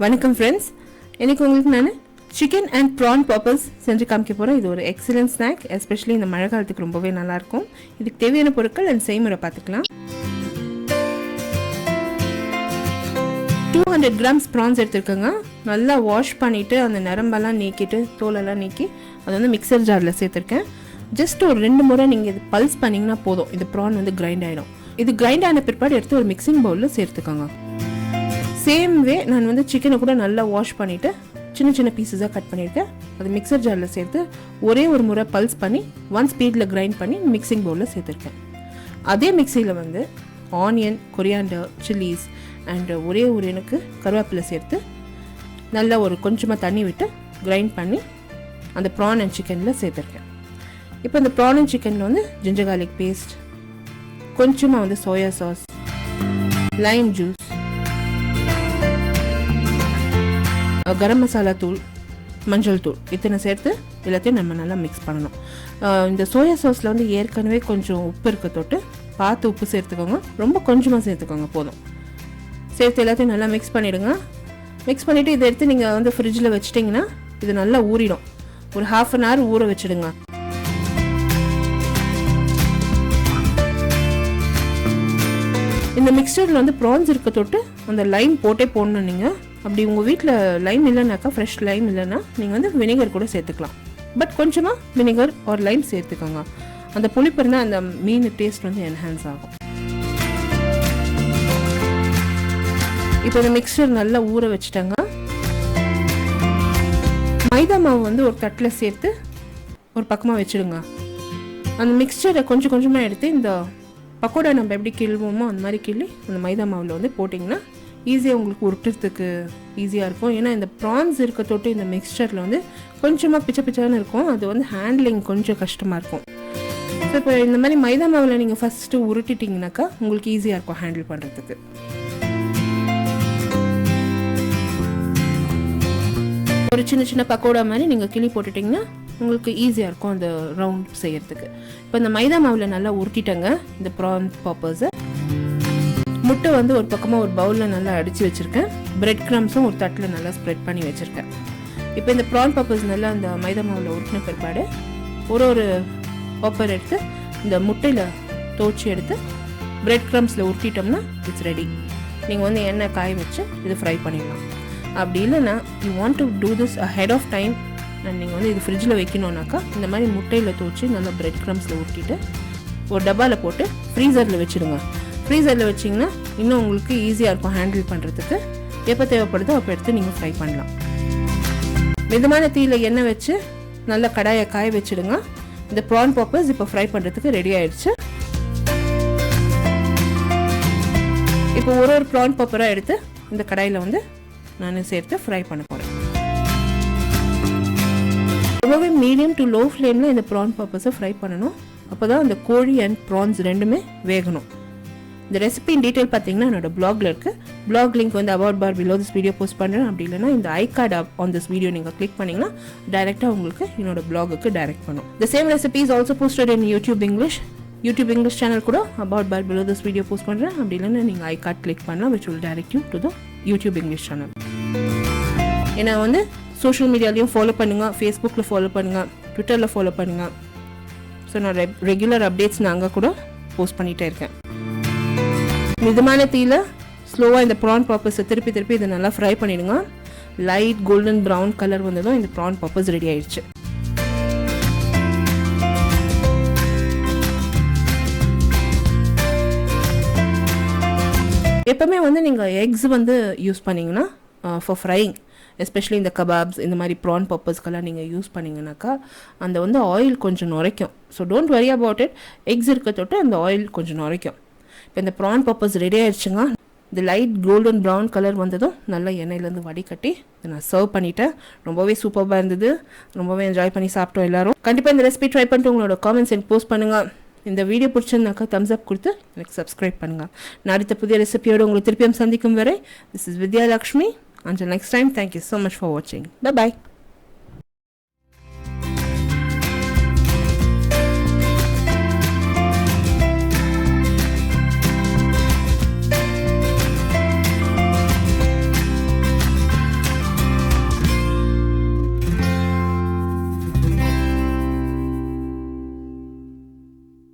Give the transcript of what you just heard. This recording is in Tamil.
வணக்கம் ஃப்ரெண்ட்ஸ், இன்றைக்கி உங்களுக்கு நான் சிக்கன் அண்ட் ப்ரான் பாப்பர்ஸ் செஞ்சு காமிக்க போகிறேன். இது ஒரு எக்ஸலன்ட் ஸ்நாக், எஸ்பெஷலி இந்த மழை காலத்துக்கு ரொம்பவே நல்லாயிருக்கும். இதுக்கு தேவையான பொருட்கள் அண்ட் செய்முறை பார்த்துக்கலாம். 200 கிராம்ஸ் ப்ரான்ஸ் எடுத்துருக்கோங்க. நல்லா வாஷ் பண்ணிவிட்டு அந்த நரம்பெல்லாம் நீக்கிட்டு தோலெல்லாம் நீக்கி அதை வந்து மிக்சர் ஜாரில் சேர்த்துருக்கேன். ஜஸ்ட் ஒரு 2 முறை நீங்கள் இது பல்ஸ் பண்ணிங்கன்னா போதும், இது ப்ரான் வந்து கிரைண்ட் ஆகிடும். இது கிரைண்ட் ஆன பிற்பாடு எடுத்து ஒரு மிக்சிங் பவுலில் சேர்த்துக்கோங்க. சேம் வே நான் வந்து சிக்கனை கூட நல்லா வாஷ் பண்ணிவிட்டு சின்ன சின்ன பீஸஸாக கட் பண்ணியிருக்கேன். அது மிக்சர் ஜாரில் சேர்த்து ஒரே ஒரு முறை பல்ஸ் பண்ணி 1 ஸ்பீடில் கிரைண்ட் பண்ணி மிக்சிங் பவுலில் சேர்த்துருக்கேன். அதே மிக்சியில் வந்து ஆனியன், கொரியாண்டர், சில்லிஸ் அண்ட் ஒரே ஒரு எனக்கு கருவேப்பிலை சேர்த்து நல்லா ஒரு கொஞ்சமாக தண்ணி விட்டு கிரைண்ட் பண்ணி அந்த ப்ரான் அண்ட் சிக்கனில் சேர்த்துருக்கேன். இப்போ இந்த ப்ரான் அண்ட் சிக்கனில் வந்து ஜிஞ்சர் கார்லிக் பேஸ்ட், கொஞ்சமாக வந்து soya sauce, Lime juice, garam masala தூள், மஞ்சள் தூள் இத்தனை சேர்த்து எல்லாத்தையும் நம்ம நல்லா மிக்ஸ் பண்ணணும். இந்த சோயா சாஸில் வந்து ஏற்கனவே கொஞ்சம் உப்பு இருக்க தொட்டு பார்த்து உப்பு சேர்த்துக்கோங்க, ரொம்ப கொஞ்சமாக சேர்த்துக்கோங்க போதும். சேர்த்து எல்லாத்தையும் நல்லா மிக்ஸ் பண்ணிவிடுங்க. மிக்ஸ் பண்ணிவிட்டு இதை எடுத்து நீங்கள் வந்து ஃப்ரிட்ஜில் வச்சிட்டிங்கன்னா இது நல்லா ஊறிடும். ஒரு 1/2 hour ஊற வச்சுடுங்க. இந்த மிக்சரில் வந்து ப்ரான்ஸ் இருக்க தொட்டு அந்த லைம் போட்டே போடணும். நீங்கள் அப்படி உங்கள் வீட்டில் லைம் இல்லைனாக்கா, ஃப்ரெஷ் லைம் இல்லைன்னா நீங்கள் வந்து வினிகர் கூட சேர்த்துக்கலாம். பட் கொஞ்சமாக வினிகர் ஒரு லைம் சேர்த்துக்கோங்க. அந்த புளிப்பு இருந்தால் அந்த மீன் டேஸ்ட் வந்து என்ஹான்ஸ் ஆகும். இப்போ இந்த மிக்சர் நல்லா ஊற வச்சுட்டாங்க. மைதா மாவு வந்து ஒரு தட்டில் சேர்த்து ஒரு பக்கமாக வச்சுடுங்க. அந்த மிக்சரை கொஞ்சம் கொஞ்சமாக எடுத்து இந்த பக்கோடா நம்ம எப்படி கிள்வோமோ அந்த மாதிரி கிள்ளி அந்த மைதா மாவில் வந்து போட்டிங்கன்னா ஈஸியாக உங்களுக்கு உருட்டுறதுக்கு ஈஸியாக இருக்கும். ஏன்னா இந்த ப்ரான்ஸ் இருக்க தொட்டு இந்த மிக்சரில் வந்து கொஞ்சமாக பிச்சை பிச்சான்னு இருக்கும். அது வந்து ஹேண்ட்லிங் கொஞ்சம் கஷ்டமாக இருக்கும். ஸோ இப்போ இந்த மாதிரி மைதா மாவில் நீங்கள் ஃபஸ்ட்டு உருட்டிட்டிங்கனாக்கா உங்களுக்கு ஈஸியாக இருக்கும் ஹேண்டில் பண்ணுறதுக்கு. ஒரு சின்ன சின்ன பக்கோடா மாதிரி நீங்கள் கிளி போட்டுட்டிங்கன்னா உங்களுக்கு ஈஸியாக இருக்கும் அந்த ரவுண்ட் செய்கிறதுக்கு. இப்போ இந்த மைதா மாவில் நல்லா உருட்டிட்டங்க இந்த ப்ரான் பாப்பர்ஸை. முட்டை வந்து ஒரு பக்கமாக ஒரு பவுலில் நல்லா அடித்து வச்சுருக்கேன். பிரெட் க்ரம்ஸும் ஒரு தட்டில் நல்லா ஸ்ப்ரெட் பண்ணி வச்சுருக்கேன். இப்போ இந்த ப்ரான் பாப்பர்ஸ் நல்லா இந்த மைதா மாவில் உருட்டின பிற்பாடு ஒரு பாப்பர் எடுத்து இந்த முட்டையில் தோச்சி எடுத்து பிரெட் க்ரம்ஸில் உருட்டிட்டோம்னா இட்ஸ் ரெடி. நீங்கள் வந்து எண்ணெய் காய வச்சு இது ஃப்ரை பண்ணிடலாம். அப்படி இல்லைன்னா you want to do this ahead of time and நீங்கள் வந்து இது ஃப்ரிட்ஜில் வைக்கணுன்னாக்கா இந்த மாதிரி முட்டையில் தோச்சி நல்லா பிரெட் க்ரம்ஸில் ஊற்றிட்டு ஒரு டப்பாவில் போட்டு ஃப்ரீசரில் வச்சுடுங்க. ஃப்ரீசரில் வச்சிங்கன்னா இன்னும் உங்களுக்கு ஈஸியாக இருக்கும் ஹேண்டில் பண்ணுறதுக்கு. எப்போ தேவைப்படுதோ அப்போ எடுத்து நீங்கள் ஃப்ரை பண்ணலாம். மிதமான தீயில் எண்ணெய் வச்சு நல்லா கடாயை காய வச்சுடுங்க. இந்த ப்ரான் பாப்பர்ஸ் இப்போ ஃப்ரை பண்ணுறதுக்கு ரெடி ஆயிடுச்சு. இப்போ ஒரு ப்ரான் பாப்பராக எடுத்து இந்த கடாயில் வந்து நான் சேர்த்து ஃப்ரை பண்ண போகிறேன். ரொம்பவே மீடியம் டு லோ ஃப்ளேமில் இந்த ப்ரான் பாப்பர்ஸை ஃப்ரை பண்ணணும். அப்போ தான் அந்த கோழி அண்ட் ப்ரான்ஸ் ரெண்டுமே வேகணும். இந்த ரெசிபியின் டீட்டெயில் பார்த்தீங்கன்னா என்னோட பிளாகில் இருக்குது. பிளாக் லிங்க் வந்து about bar below this video post பண்ணுறேன். அப்படி இல்லைனா இந்த I card on this video நீங்கள் கிளிக் பண்ணிங்கன்னா டைரெக்டாக உங்களுக்கு என்னோட பிளாகுக்கு டைரக்ட் பண்ணும். The same recipe is also posted in YouTube English channel கூட about bar below this video post பண்ணுறேன். அப்படி இல்லைன்னா நீங்கள் ஐ கார்டு கிளிக் பண்ணலாம், which will direct you to the YouTube English channel. ஏன்னா வந்து சோஷியல் மீடியாலையும் ஃபாலோ பண்ணுங்கள், ஃபேஸ்புக்கில் ஃபாலோ பண்ணுங்கள், ட்விட்டரில் ஃபாலோ பண்ணுங்கள். ஸோ நான் ரெகுலர் அப்டேட்ஸ் நான் அங்கே கூட போஸ்ட் பண்ணிகிட்டே இருக்கேன். மிதமான தீயில் ஸ்லோவாக இந்த ப்ரான் பாப்பர்ஸை திருப்பி இதை நல்லா ஃப்ரை பண்ணிவிடுங்க. லைட் கோல்டன் ப்ரௌன் கலர் வந்ததும் இந்த ப்ரான் பாப்பர்ஸ் ரெடி ஆயிடுச்சு. எப்போவுமே வந்து நீங்கள் எக்ஸ் வந்து யூஸ் பண்ணிங்கன்னா ஃபார் ஃப்ரைங், எஸ்பெஷலி இந்த கபாப்ஸ் இந்த மாதிரி ப்ரான் பாப்பர்ஸ்க்கெல்லாம் நீங்கள் யூஸ் பண்ணிங்கனாக்கா அந்த வந்து ஆயில் கொஞ்சம் நுரைக்கும். So don't worry about it. எக்ஸ் இருக்க தொட்டு அந்த ஆயில் கொஞ்சம் நுரைக்கும். இப்போ இந்த ப்ரான் பாப்பர்ஸ் ரெடி ஆயிடுச்சுங்க. இந்த லைட் கோல்டன் ப்ரௌன் கலர் வந்ததும் நல்லா எண்ணெயிலேருந்து வடிகட்டி இதை நான் சர்வ் பண்ணிட்டேன். ரொம்பவே சூப்பராக இருந்தது. ரொம்பவே என்ஜாய் பண்ணி சாப்பிட்டோம் எல்லாரும். கண்டிப்பாக இந்த ரெசிபி ட்ரை பண்ணிட்டு உங்களோட காமெண்ட்ஸ் எனக்கு போஸ்ட் பண்ணுங்கள். இந்த வீடியோ பிடிச்சிருந்தாக்கா தம்ஸ் அப் கொடுத்து எனக்கு சப்ஸ்கிரைப் பண்ணுங்கள். நான் அடுத்த புதிய ரெசிபியோடு உங்களை திருப்பியும் சந்திக்கும் வரை, this is Vidya Lakshmi. Until next time, thank you so much for watching. Bye-bye.